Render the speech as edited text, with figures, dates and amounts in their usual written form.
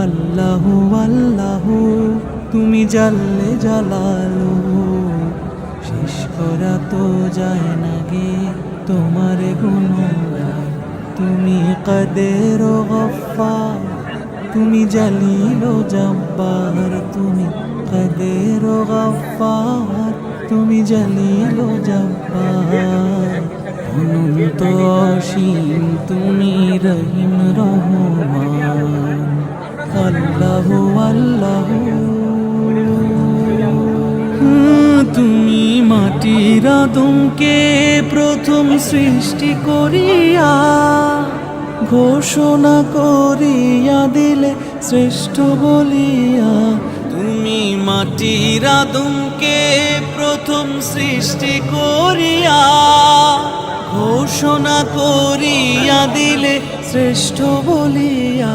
আল্লাহু আল্লাহু তুমি জাল্লে জালালু, শেষ করা তো যায় না গে তোমার গুণগান। তুমি কাদের ও গফফার, তুমি জালিল ও জব্বার, তুমি কাদের ও গফফার, তুমি জালিল ও জব্বার। অনন্ত অসীম তুমি রহিম রহমান। আল্লাহু আল্লাহু তুমি মাটির আদমকে প্রথম সৃষ্টি করিয়া ঘোষণা করিয়া দিলে শ্রেষ্ঠ বলিয়া। তুমি মাটির আদমকে প্রথম সৃষ্টি করিয়া ঘোষণা করিয়া দিলে শ্রেষ্ঠ বলিয়া।